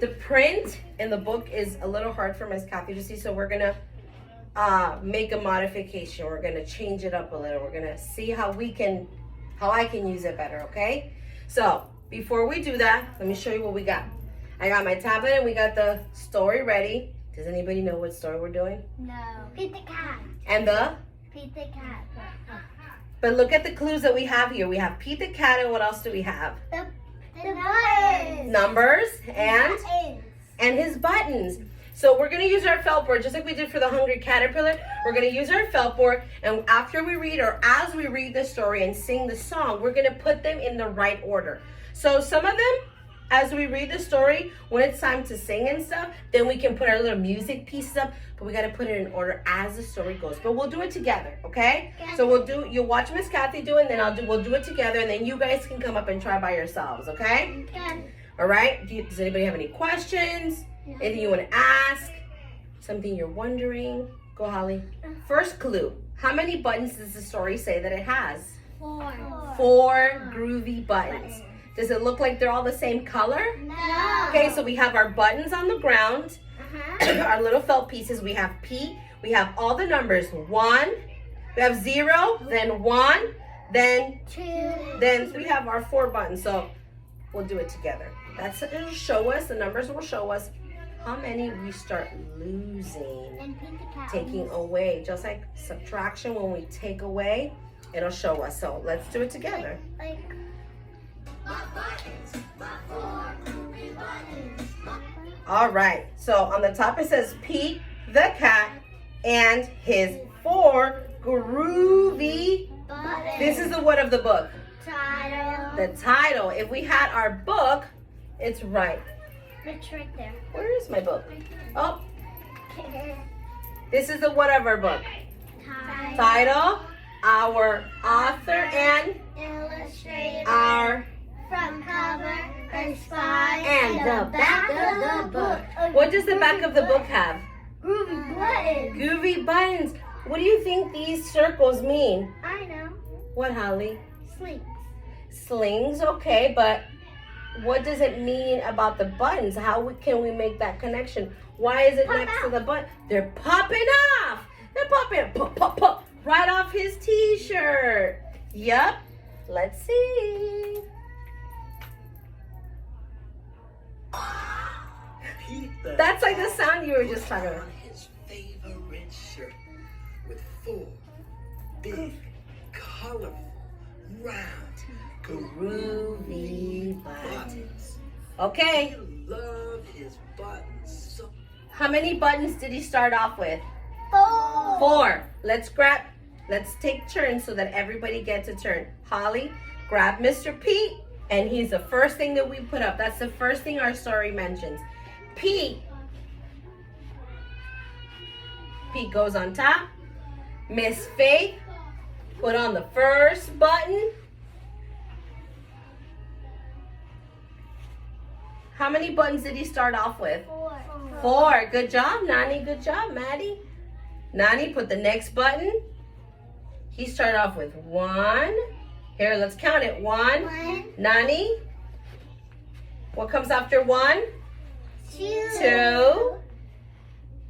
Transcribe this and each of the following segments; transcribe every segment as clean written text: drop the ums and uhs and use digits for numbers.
The print in the book is a little hard for Miss Kathy to see, so we're gonna make a modification. We're gonna change it up a little. We're gonna see how I can use it better, okay? So before we do that, let me show you what we got. I got my tablet and we got the story ready. Does anybody know what story we're doing? No. Pete the cat. And the? Pete the cat. But look at the clues that we have here. We have Pete the cat, and what else do we have? The buttons. Numbers and Buttons. his buttons. So we're gonna use our felt board, just like we did for the Hungry Caterpillar. We're gonna use our felt board, and after we read, or as we read the story and sing the song, we're gonna put them in the right order. So some of them, as we read the story, when it's time to sing and stuff, then we can put our little music pieces up, but we gotta put it in order as the story goes. But we'll do it together, okay? So you'll watch Miss Kathy do it, and then we'll do it together, and then you guys can come up and try by yourselves, okay? Okay. All right, does anybody have any questions? Anything you wanna ask? Something you're wondering? Go, Holly. First clue, how many buttons does the story say that it has? 4. 4 groovy buttons. Does it look like they're all the same color? No. Okay, so we have our buttons on the ground, our little felt pieces. We have P, we have all the numbers. 1, we have 0, then 1, then 2. then we have our 4 buttons. So we'll do it together. It'll show us, the numbers will show us how many we start losing, And Pete the cat. taking away. Just like subtraction, when we take away, it'll show us. So let's do it together. Like. All right, so on the top it says Pete the cat and his 4 groovy. Buttons. This is the what of the book? Title. The title. If we had our book, it's right. It's right there. Where is my book? Oh, this is the what of our book. Title, our author, and Illustrator. our Front cover. A spine. and the back of the book. What does the back of the book have? Groovy buttons. Groovy buttons. What do you think these circles mean? I know. What, Holly? Sleep. Slings, okay, but what does it mean about the buttons? Can we make that connection? Why is it Pop next to out. the button? They're popping off. They're popping, pop, pop, pop, right off his t-shirt. Yup. Let's see. That's like the sound you were just talking about. On his favorite shirt with 4 big, colorful, round, Groovy buttons. buttons. Okay. He loved his buttons so. How many buttons did he start off with? 4. 4. Let's take turns so that everybody gets a turn. Holly, grab Mr. Pete, and he's the first thing that we put up. That's the first thing our story mentions. Pete goes on top. Miss Faith put on the first button. How many buttons did he start off with? 4. 4. Good job, Nani. Good job, Maddie. Nani put the next button. He started off with 1. Here, let's count it. 1. 1. Nani. What comes after 1? 2. 2.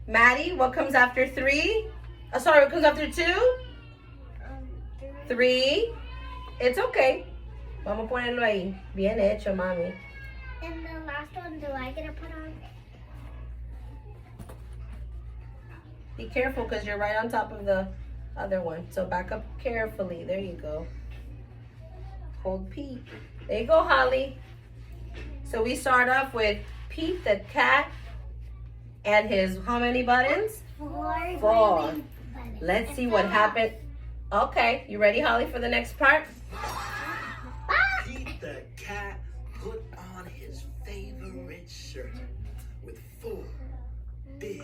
Maddie, what comes after 3? Oh, sorry, what comes after 2? 3. It's okay. Vamos a ponerlo ahí. Bien hecho, mami. And the last one, do I get to put on? Be careful because you're right on top of the other one. So back up carefully. There you go. Hold Pete. There you go, Holly. So we start off with Pete the cat and his how many buttons? 4. 4. Let's see what happened. Okay, you ready, Holly, for the next part? Pete the cat put on his favorite shirt with 4 big,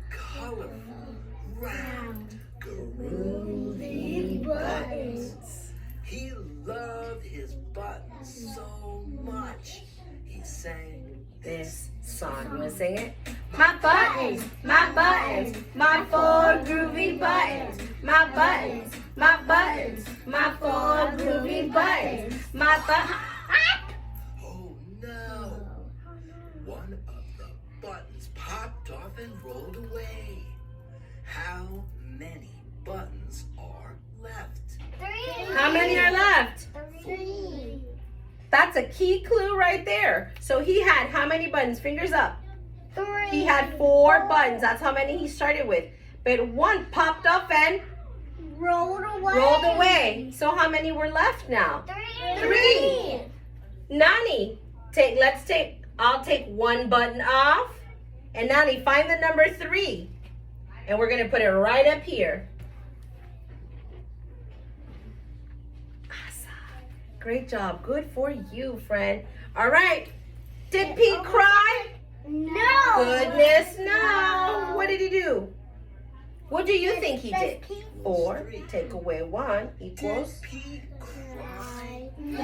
colorful, round, groovy buttons. He loved his buttons so much. He sang This song. You want to sing it? My buttons, my 4 groovy buttons. My buttons, my 4 groovy buttons. My buttons. Oh no! One of buttons popped off and rolled away. How many buttons are left? 3. How many are left? 3. That's a key clue right there. So he had how many buttons? Fingers up. 3. He had 4 buttons. That's how many he started with. But one popped up and Rolled away. rolled away. So how many were left now? 3. Nani, I'll take 1 button off. And Nani, find the number 3. And we're gonna put it right up here. Awesome. Great job. Good for you, friend. All right. Did Pete cry? No. Goodness, no. What did he do? What do you think he did? 4 take away 1 equals. Did Pete cry? No.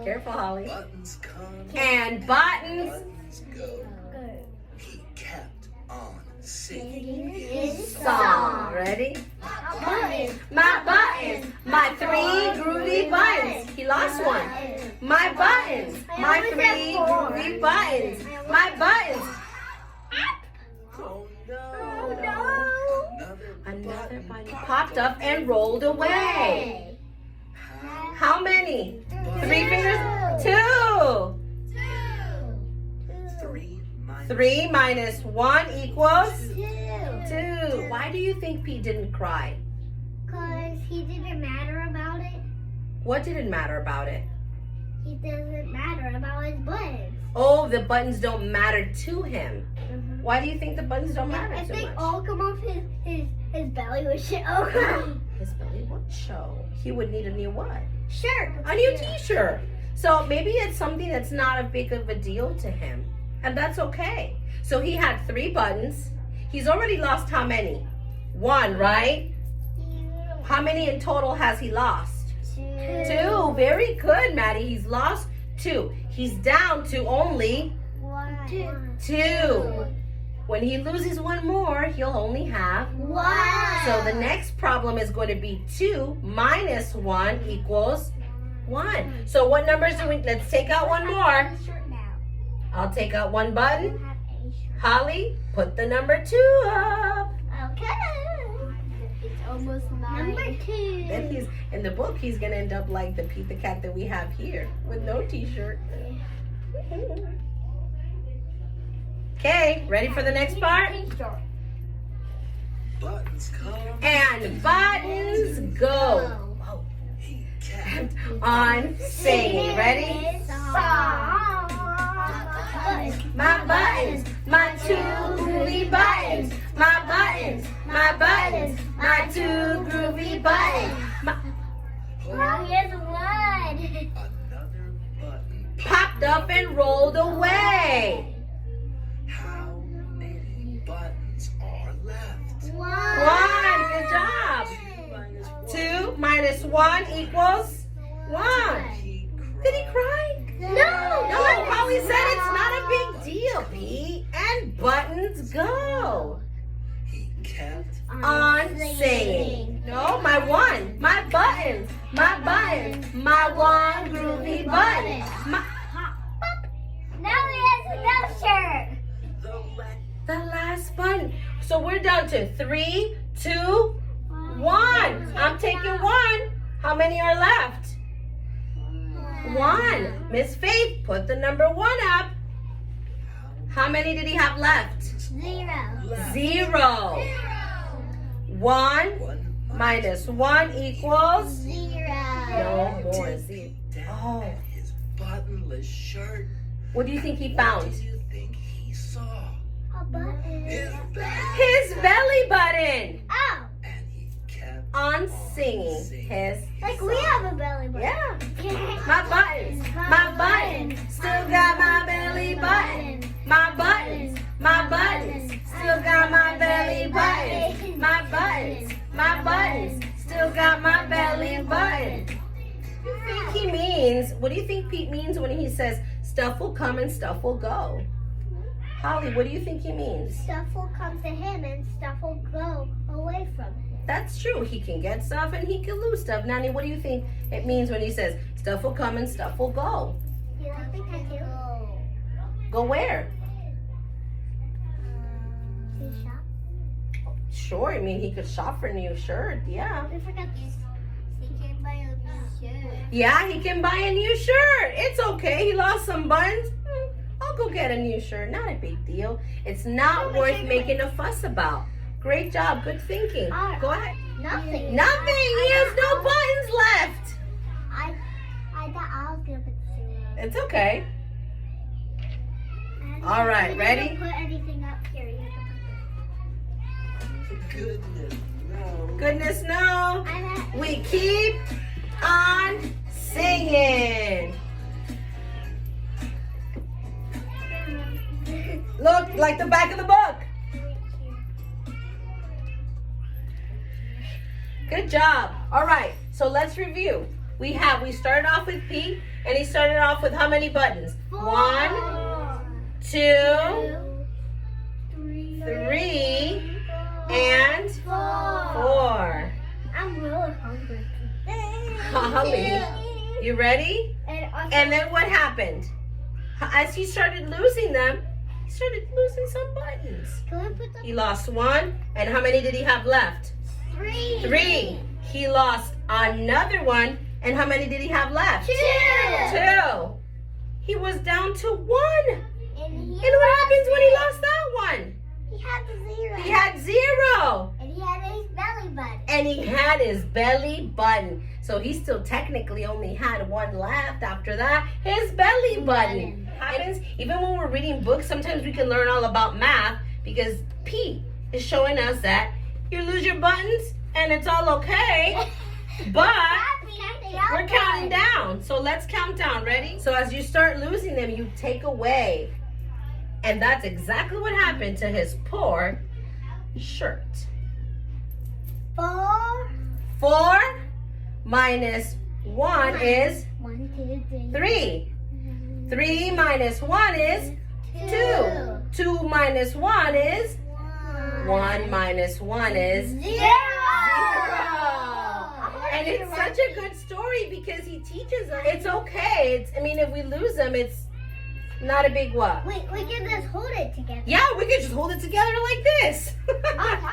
Careful, Holly. Buttons come. And buttons. Buttons go. He kept on singing His Song. Ready? My buttons. My 3 groovy buttons. He lost 1. My buttons. My 3 groovy buttons. My buttons. Oh Oh, no. no. Another button popped up and rolled away. How many? 3 fingers? 2. 3 minus 1 equals 2. Why do you think Pete didn't cry? Because he didn't matter about it. What didn't matter about it? He doesn't matter about his buttons. Oh, the buttons don't matter to him. Why do you think the buttons don't matter If so they much? all come off his belly would show. His belly would show. He would need a new what? Shirt. A new t-shirt. So maybe it's something that's not a big of a deal to him. And that's okay. So he had 3 buttons. He's already lost how many? 1, right? How many in total has he lost? 2. Very good, Maddie. He's lost 2. He's down to only 2. When he loses 1 more, he'll only have. So the next problem is going to be 2 minus 1 equals 1. So what numbers do we, let's take out 1 more. I'll take out 1 button. Holly, put the number 2 up. Okay. It's almost 9. Number 2. Then he's, in the book, he's going to end up like the Pete the Cat that we have here with no t-shirt. Okay, ready for the next part? Buttons come. And buttons go. He kept On singing. Ready? My buttons, my 2 groovy buttons. My buttons, my buttons, my 2 groovy buttons. Now here's 1. another button. Popped up and rolled away. How many buttons are left? 1. Good job. 2 minus 1 equals 1. He Did he cry? No, Holly said it's not a big deal, Pete. And buttons go. He kept On singing. No, my 1. My buttons. My buttons. My 1 groovy button. My, Now he has no shirt. the left. the last button. So we're down to 3, 2, 1. I'm taking 1. How many are left? 1. Miss Faith, put the number 1 up. How many did he have left? 0. 0. 1 One minus 1 equals 0. no more. Did 0. Pete down Oh. at his buttonless shirt? What do you think he What found? do you think he saw? A button. His back. His belly button. Oh, And he kept On singing his like we have a belly button. yeah. My buttons, still got my belly button. My buttons, still got my belly button. My buttons, still got my belly button. What do you think Pete means when he says stuff will come and stuff will go? Holly, what do you think he means? Stuff will come to him and stuff will go away from him. That's true. He can get stuff and he can lose stuff. Nani, what do you think it means when he says stuff will come and stuff will go? I think I do. Go where? shop? Sure, I mean, he could shop for a new shirt, yeah. We forgot this. He can buy a new shirt. Yeah, he can buy a new shirt. It's okay. He lost some buttons. I'll go get a new shirt. Not a big deal. It's not worth making a fuss about. Great job. Good thinking. Go ahead. Nothing. Nothing. He has no buttons left. I thought I was gonna put the zero. It's okay. And All right, you ready? didn't put anything up here. You have to Goodness, no. Goodness, no. put I'm at We keep on singing. Look, like the back of the book. Good job. All right, so let's review. We started off with P, and he started off with how many buttons? 1, 2, 3, and 4. I'm really hungry. Holly, you ready? And then what happened? As he started losing them, he started losing some buttons. Can we put the He lost 1, and how many did he have left? 3? 3. He lost another one, and how many did he have left? 2. He was down to 1. And what happens when he lost that one? He had the 0. He had 0. And he had his belly button. And he had his belly button. So he still technically only had 1 left after that. His belly button. Happens even when we're reading books, sometimes we can learn all about math because P is showing us that you lose your buttons and it's all okay. But we're counting down. So let's count down. Ready? So as you start losing them, you take away. And that's exactly what happened to his poor shirt. 4. 4 minus 1 is 1, 2, 3. 3. 3 minus 1 is 2. 2 minus 1 is 1 minus 1 is 0. And it's such a good story because he teaches us it's okay. I mean, if we lose them, it's not a big what? We can just hold it together. Yeah, we could just hold it together like this.